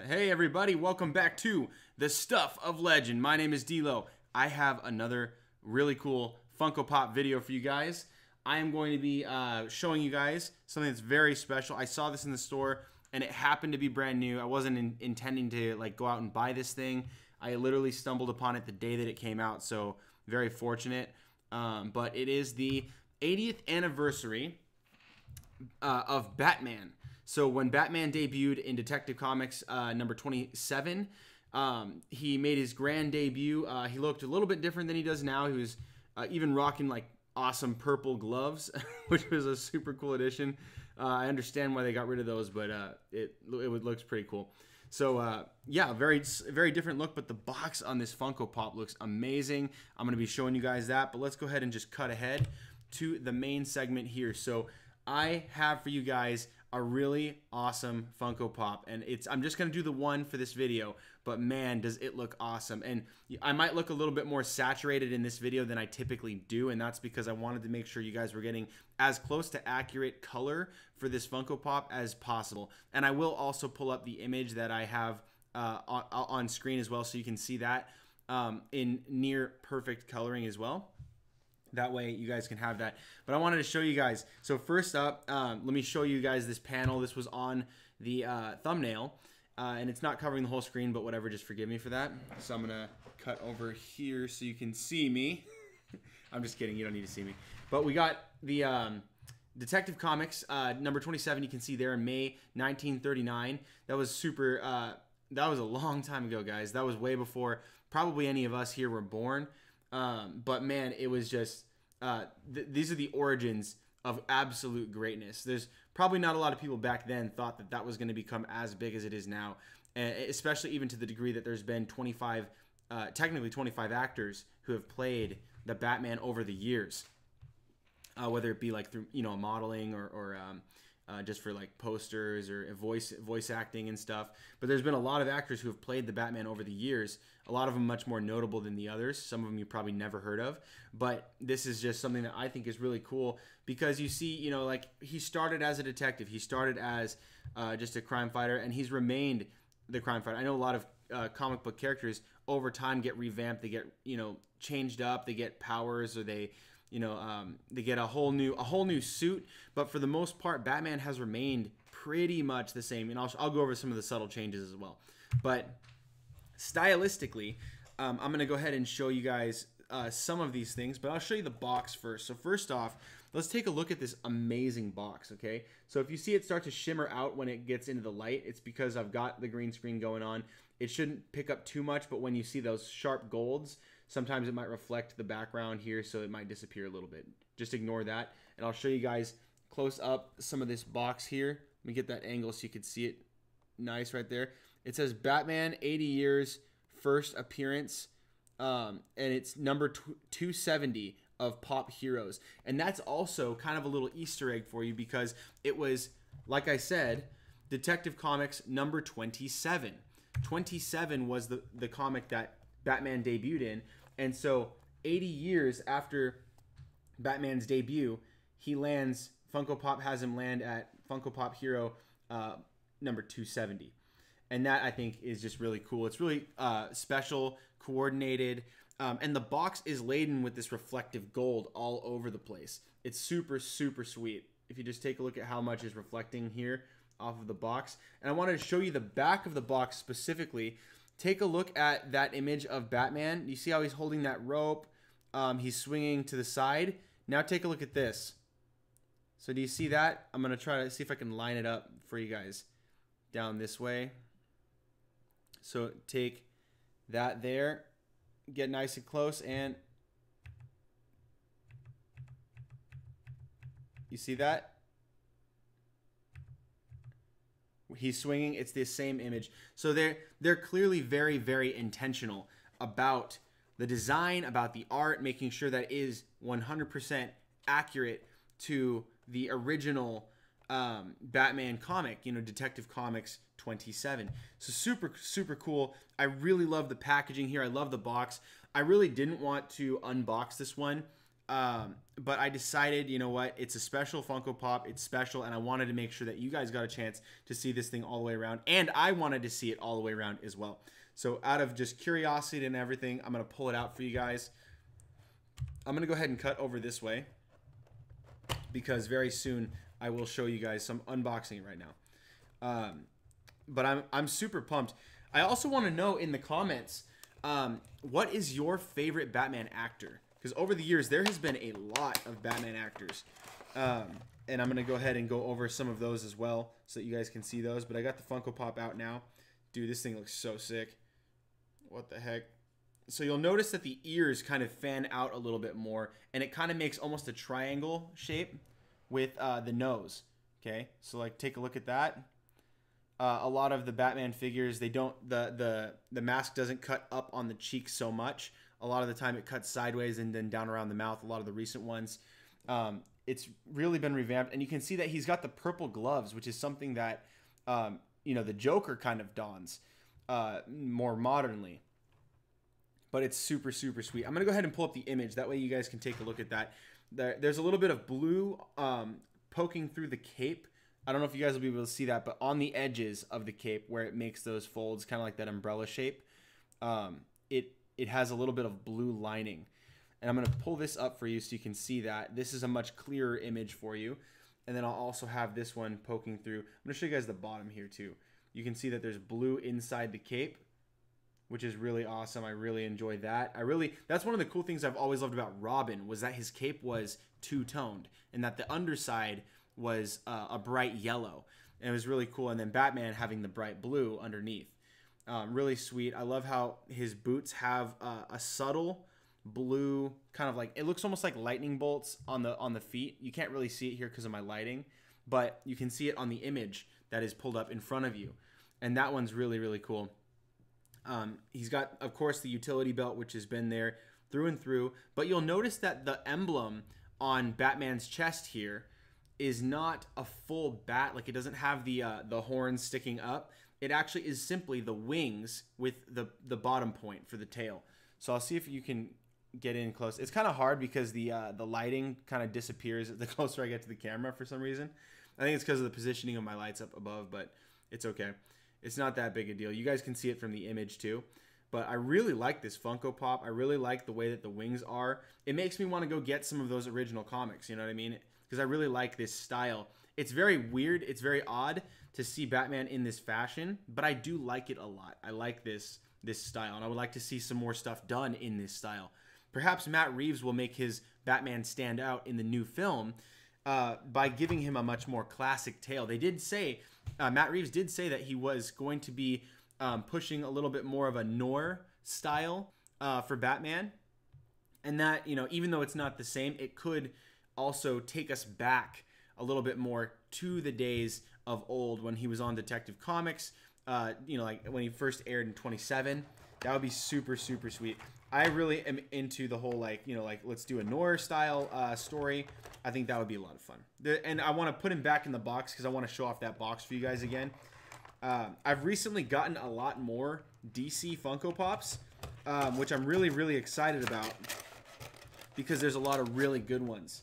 Hey everybody, welcome back to the Stuff of Legend. My name is D-Lo. I have another really cool Funko Pop video for you guys. I am going to be showing you guys something that's very special. I saw this in the store and it happened to be brand new. I wasn't intending to like go out and buy this thing. I literally stumbled upon it the day that it came out, so very fortunate. But it is the 80th anniversary of Batman. So when Batman debuted in Detective Comics number 27, he made his grand debut. He looked a little bit different than he does now. He was even rocking like awesome purple gloves, which was a super cool addition. I understand why they got rid of those, but it looks pretty cool. So yeah, very different look, but the box on this Funko Pop looks amazing. I'm going to be showing you guys that, but let's go ahead and just cut ahead to the main segment here. So I have for you guys a really awesome Funko Pop, and I'm just going to do the one for this video, but man, does it look awesome. And I might look a little bit more saturated in this video than I typically do, and that's because I wanted to make sure you guys were getting as close to accurate color for this Funko Pop as possible. And I will also pull up the image that I have on screen as well, so you can see that in near perfect coloring as well. That way you guys can have that. But I wanted to show you guys. So first up, let me show you guys this panel. This was on the thumbnail. And it's not covering the whole screen, but whatever, just forgive me for that. So I'm going to cut over here so you can see me. I'm just kidding. You don't need to see me. But we got the Detective Comics number 27. You can see there in May 1939. That was super... that was a long time ago, guys. That was way before probably any of us here were born. But man, it was just, these are the origins of absolute greatness. There's probably not a lot of people back then thought that that was going to become as big as it is now, especially even to the degree that there's been technically 25 actors who have played the Batman over the years, whether it be like through, modeling or just for like posters or voice acting and stuff. But there's been a lot of actors who have played the Batman over the years. A lot of them much more notable than the others. Some of them you probably never heard of. But this is just something that I think is really cool because you see, like he started as a detective. He started as just a crime fighter, and he's remained the crime fighter. I know a lot of comic book characters over time get revamped. They get, changed up. They get powers, or they get a whole new suit. But for the most part, Batman has remained pretty much the same. And I'll go over some of the subtle changes as well. But stylistically, I'm going to go ahead and show you guys some of these things. But I'll show you the box first. So first off, let's take a look at this amazing box, okay? So if you see it start to shimmer out when it gets into the light, it's because I've got the green screen going on. It shouldn't pick up too much, but when you see those sharp golds, sometimes it might reflect the background here, so it might disappear a little bit. Just ignore that. And I'll show you guys close up some of this box here. Let me get that angle so you can see it nice right there. It says Batman 80 years first appearance, and it's number 270 of Pop Heroes. And that's also kind of a little Easter egg for you because it was, like I said, Detective Comics number 27. 27 was the comic that Batman debuted in, and so 80 years after Batman's debut, Funko Pop has him land at Funko Pop Hero number 270, and that I think is just really cool. It's really special, coordinated, and the box is laden with this reflective gold all over the place. It's super sweet. If you just take a look at how much is reflecting here off of the box, and I wanted to show you the back of the box specifically. Take a look at that image of Batman. You see how he's holding that rope? He's swinging to the side. Now take a look at this. So do you see that? I'm going to try to see if I can line it up for you guys down this way. So take that there. Get nice and close, and you see that? He's swinging. It's the same image. So they're clearly very intentional about the design, about the art, making sure that it is 100% accurate to the original Batman comic, Detective Comics 27. So super cool. I really love the packaging here. I love the box. I really didn't want to unbox this one But I decided, you know what? It's a special Funko Pop. It's special, and I wanted to make sure that you guys got a chance to see this thing all the way around, and I wanted to see it all the way around as well. So out of just curiosity and everything, I'm going to pull it out for you guys. I'm going to go ahead and cut over this way because very soon I will show you guys some unboxing right now. But I'm super pumped. I also want to know in the comments, what is your favorite Batman actor? Because over the years, there has been a lot of Batman actors. And I'm going to go ahead and go over some of those as well so that you guys can see those. But I got the Funko Pop out now. Dude, this thing looks so sick. What the heck? So you'll notice that the ears kind of fan out a little bit more. And it kind of makes almost a triangle shape with the nose. Okay, so like take a look at that. A lot of the Batman figures, they don't, the mask doesn't cut up on the cheeks so much. A lot of the time it cuts sideways and then down around the mouth. A lot of the recent ones, it's really been revamped, and you can see that he's got the purple gloves, which is something that you know, the Joker kind of dons more modernly. But it's super, super sweet. I'm gonna go ahead and pull up the image. That way you guys can take a look at that. There's a little bit of blue poking through the cape. I don't know if you guys will be able to see that, but on the edges of the cape where it makes those folds, kind of like that umbrella shape, it has a little bit of blue lining. And I'm going to pull this up for you so you can see that. This is a much clearer image for you. And then I'll also have this one poking through. I'm going to show you guys the bottom here too. You can see that there's blue inside the cape, which is really awesome. I really enjoy that. That's one of the cool things I've always loved about Robin, was that his cape was two-toned and that the underside was a bright yellow, and it was really cool. And then Batman having the bright blue underneath, really sweet. I love how his boots have a subtle blue, kind of like, it looks almost like lightning bolts on the feet. You can't really see it here because of my lighting, but you can see it on the image that is pulled up in front of you, and that one's really, really cool. He's got, of course, the utility belt, which has been there through and through, but you'll notice that the emblem on Batman's chest here is not a full bat. Like, it doesn't have the horns sticking up. It actually is simply the wings with the bottom point for the tail. So I'll see if you can get in close. It's kind of hard because the lighting kind of disappears the closer I get to the camera for some reason. I think it's because of the positioning of my lights up above, but it's okay. It's not that big a deal. You guys can see it from the image too. But I really like this Funko Pop. I really like the way that the wings are. It makes me want to go get some of those original comics, you know what I mean? Because I really like this style. It's very weird. It's very odd to see Batman in this fashion, but I do like it a lot. I like this style, and I would like to see some more stuff done in this style. Perhaps Matt Reeves will make his Batman stand out in the new film by giving him a much more classic tale. They did say, Matt Reeves did say that he was going to be pushing a little bit more of a noir style for Batman, and that, you know, even though it's not the same, it could also take us back a little bit more to the days of old when he was on Detective Comics, you know, like when he first aired in 27. That would be super, super sweet. I really am into the whole, like, you know, like, let's do a noir style story. I think that would be a lot of fun. And I want to put him back in the box because I want to show off that box for you guys again. I've recently gotten a lot more DC Funko Pops, which I'm really, really excited about because there's a lot of really good ones.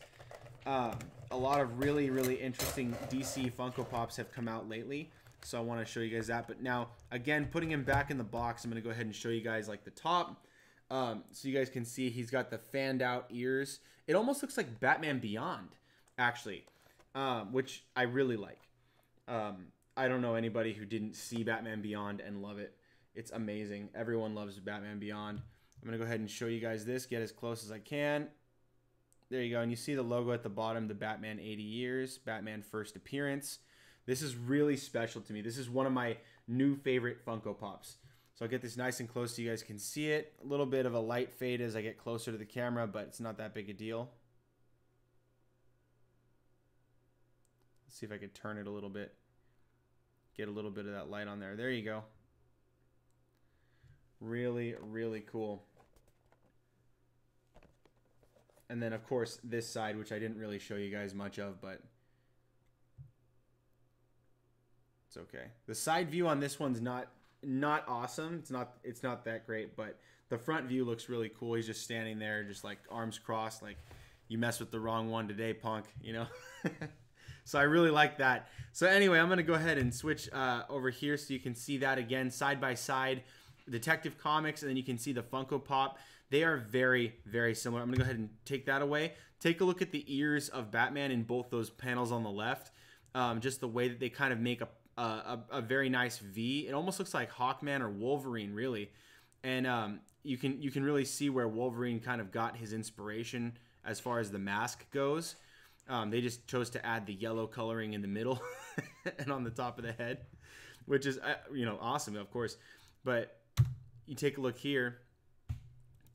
A lot of really, really interesting DC Funko Pops have come out lately, so I want to show you guys that. But now, again, putting him back in the box, I'm going to go ahead and show you guys, like, the top, so you guys can see he's got the fanned out ears. It almost looks like Batman Beyond, actually, which I really like. I don't know anybody who didn't see Batman Beyond and love it. It's amazing. Everyone loves Batman Beyond. I'm going to go ahead and show you guys this, get as close as I can. There you go, and you see the logo at the bottom, the Batman 80 years, Batman first appearance. This is really special to me. This is one of my new favorite Funko Pops. So I'll get this nice and close so you guys can see it. A little bit of a light fade as I get closer to the camera, but it's not that big a deal. Let's see if I could turn it a little bit. Get a little bit of that light on there. There you go. Really, really cool. And then, of course, this side, which I didn't really show you guys much of, but it's okay. The side view on this one's not awesome. It's not that great, but the front view looks really cool. He's just standing there, just like arms crossed, like you mess with the wrong one today, punk, you know. So I really like that. So anyway, I'm gonna go ahead and switch over here so you can see that again side by side, Detective Comics, and then you can see the Funko Pop. They are very, very similar. I'm gonna go ahead and take that away. Take a look at the ears of Batman in both those panels on the left. Just the way that they kind of make a very nice V. It almost looks like Hawkman or Wolverine, really. And you can really see where Wolverine kind of got his inspiration as far as the mask goes. They just chose to add the yellow coloring in the middle and on the top of the head, which is awesome, of course. But you take a look here,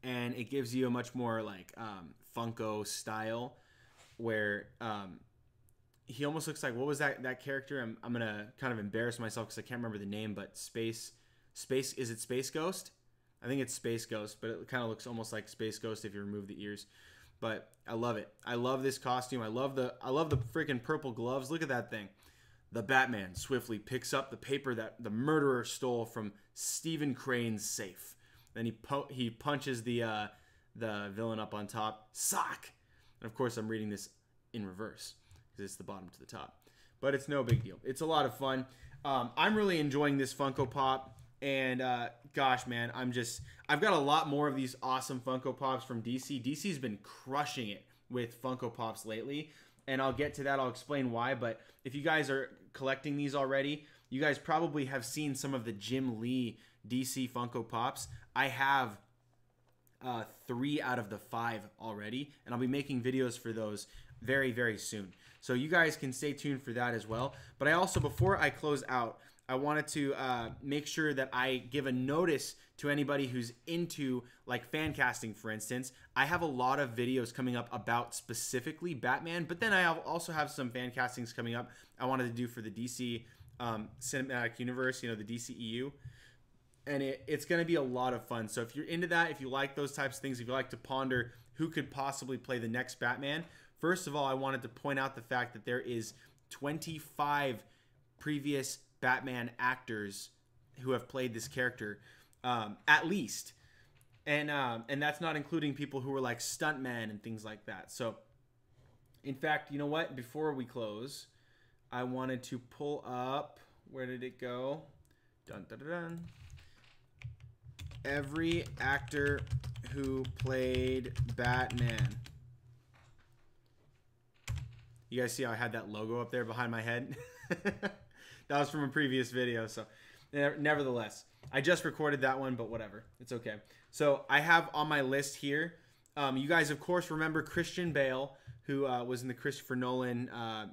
and it gives you a much more like Funko style, where he almost looks like, what was that character? I'm gonna kind of embarrass myself because I can't remember the name, but Space is it Space Ghost? I think it's Space Ghost, but it kind of looks almost like Space Ghost if you remove the ears. But I love it. I love this costume. I love the freaking purple gloves. Look at that thing. The Batman swiftly picks up the paper that the murderer stole from Stephen Crane's safe. Then he punches the villain up on top. Sock. And of course, I'm reading this in reverse because it's the bottom to the top. But it's no big deal. It's a lot of fun. I'm really enjoying this Funko Pop. And gosh, man, I've got a lot more of these awesome Funko Pops from DC. DC's been crushing it with Funko Pops lately, and I'll get to that. I'll explain why. But if you guys are collecting these already, you guys probably have seen some of the Jim Lee DC Funko Pops. I have 3 out of the 5 already, and I'll be making videos for those very, very soon. So you guys can stay tuned for that as well. But I also, before I close out, I wanted to make sure that I give a notice to anybody who's into like fan casting, for instance. I have a lot of videos coming up about specifically Batman, but then I also have some fan castings coming up I wanted to do for the DC Cinematic Universe, the DCEU. And it's going to be a lot of fun. So if you're into that, if you like those types of things, if you like to ponder who could possibly play the next Batman, first of all, I wanted to point out the fact that there is 25 previous Batman actors who have played this character, at least, and that's not including people who were like stuntmen and things like that. So, in fact, you know what? Before we close, I wanted to pull up. Where did it go? Dun dun dun dun. Every actor who played Batman. You guys see how I had that logo up there behind my head? That was from a previous video, so nevertheless, I just recorded that one, but whatever. It's okay. So I have on my list here, you guys, of course, remember Christian Bale, who was in the Christopher Nolan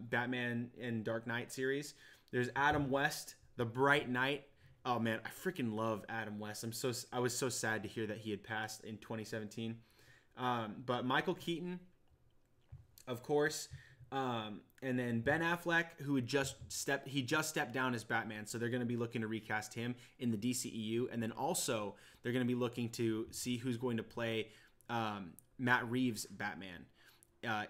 Batman and Dark Knight series. There's Adam West, the Bright Knight. Oh, man, I freaking love Adam West. I was so sad to hear that he had passed in 2017. But Michael Keaton, of course. And then Ben Affleck, who had just stepped down as Batman, so they're going to be looking to recast him in the DCEU, and then also they're going to be looking to see who's going to play Matt Reeves' Batman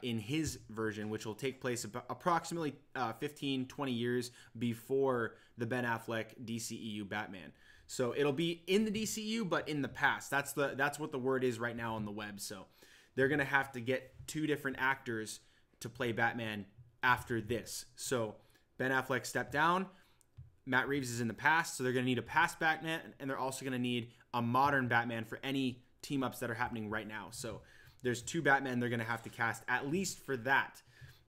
in his version, which will take place approximately 15-20 years before the Ben Affleck DCEU Batman. So it'll be in the DCEU, but in the past. That's what the word is right now on the web. So they're going to have to get 2 different actors to play Batman after this. So Ben Affleck stepped down. Matt Reeves is in the past, so they're going to need a past Batman, and they're also going to need a modern Batman for any team-ups that are happening right now. So there's 2 Batman they're going to have to cast, at least for that.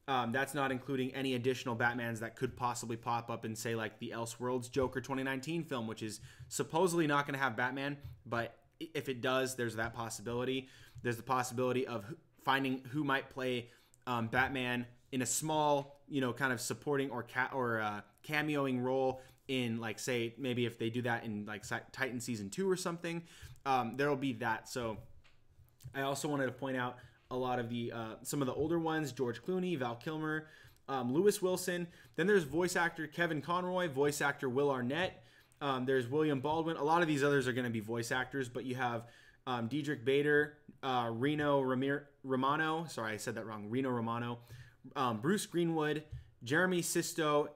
That's not including any additional Batmans that could possibly pop up in, say, like the Elseworlds Joker 2019 film, which is supposedly not going to have Batman, but if it does, there's that possibility. There's the possibility of finding who might play Batman in a small, kind of supporting or cameoing role in, like, say, maybe if they do that in like Titan season 2 or something, there will be that. So I also wanted to point out a lot of the some of the older ones: George Clooney, Val Kilmer, Lewis Wilson. Then there's voice actor Kevin Conroy, voice actor Will Arnett. There's William Baldwin. A lot of these others are going to be voice actors, but you have Diedrich Bader, Reno Romano. Sorry, I said that wrong. Reno Romano. Bruce Greenwood, Jeremy Sisto.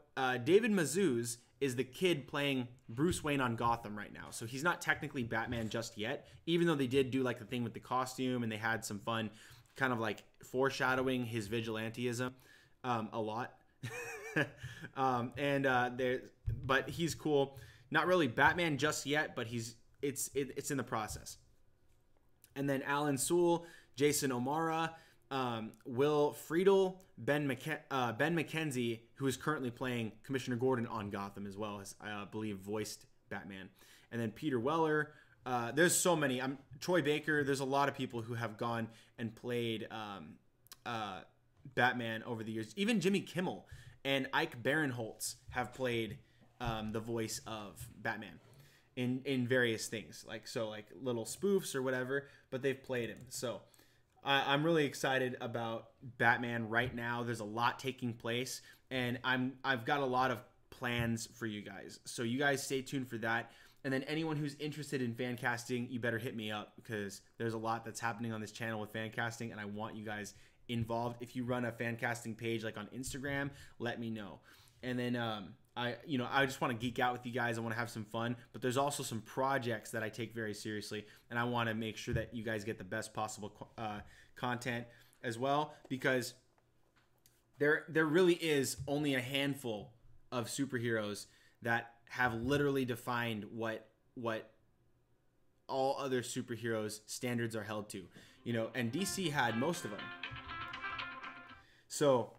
David Mazouz is the kid playing Bruce Wayne on Gotham right now. So he's not technically Batman just yet, even though they did do like the thing with the costume and they had some fun kind of like foreshadowing his vigilantism a lot. But he's cool. Not really Batman just yet, but it's in the process. And then Alan Sewell, Jason O'Mara, Will Friedle, Ben McKenzie, who is currently playing Commissioner Gordon on Gotham as well, as I believe voiced Batman. And then Peter Weller. There's so many. Troy Baker. There's a lot of people who have gone and played Batman over the years. Even Jimmy Kimmel and Ike Barinholtz have played the voice of Batman in various things, like little spoofs or whatever. But they've played him. So I'm really excited about Batman right now. There's a lot taking place, and I've got a lot of plans for you guys. So you guys stay tuned for that. And then anyone who's interested in fan casting, you better hit me up, because there's a lot that's happening on this channel with fan casting, and I want you guys involved. If you run a fan casting page like on Instagram, let me know. And then I just want to geek out with you guys. I want to have some fun, but there's also some projects that I take very seriously, and I want to make sure that you guys get the best possible content as well, because there really is only a handful of superheroes that have literally defined what all other superheroes standards are held to, and DC had most of them. So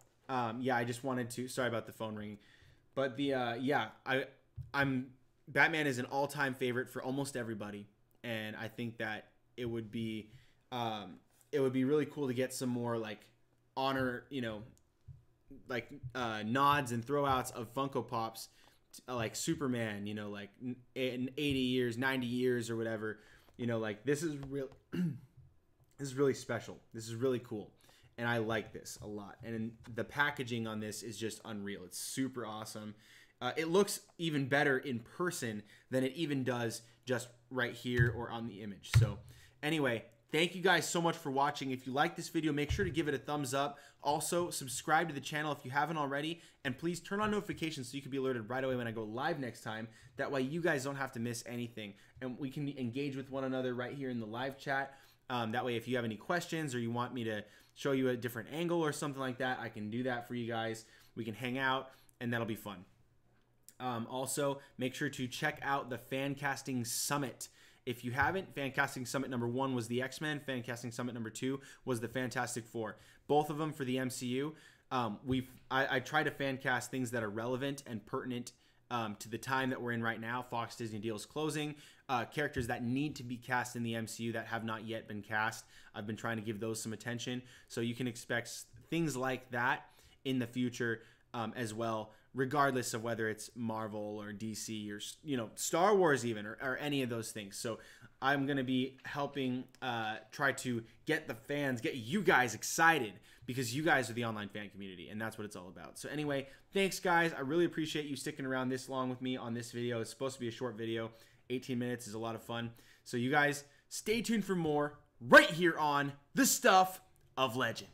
yeah, I just wanted to, sorry about the phone ringing, but Batman is an all-time favorite for almost everybody, and I think that it would be really cool to get some more like honor, nods and throwouts of Funko Pops, like Superman, like in 80 years, 90 years or whatever, like this is real. This is really special. This is really cool. And I like this a lot. And the packaging on this is just unreal. It's super awesome. It looks even better in person than it even does just right here or on the image. So anyway, thank you guys so much for watching. If you like this video, make sure to give it a thumbs up. Also, subscribe to the channel if you haven't already. And please turn on notifications so you can be alerted right away when I go live next time. That way you guys don't have to miss anything. And we can engage with one another right here in the live chat. That way if you have any questions or you want me to show you a different angle or something like that, I can do that for you guys. We can hang out, and that'll be fun. Also, make sure to check out the Fan Casting Summit. If you haven't, Fan Casting Summit number 1 was the X-Men. Fan Casting Summit number 2 was the Fantastic Four. Both of them for the MCU. I try to fan cast things that are relevant and pertinent to the time that we're in right now. Fox Disney deal is closing. Characters that need to be cast in the MCU that have not yet been cast. I've been trying to give those some attention. So you can expect things like that in the future as well, regardless of whether it's Marvel or DC or Star Wars even, or any of those things. So I'm going to be helping try to get the fans, get you guys excited, because you guys are the online fan community, and that's what it's all about. So anyway, thanks guys. I really appreciate you sticking around this long with me on this video. It's supposed to be a short video. 18 minutes is a lot of fun. So you guys stay tuned for more right here on The Stuff of Legend.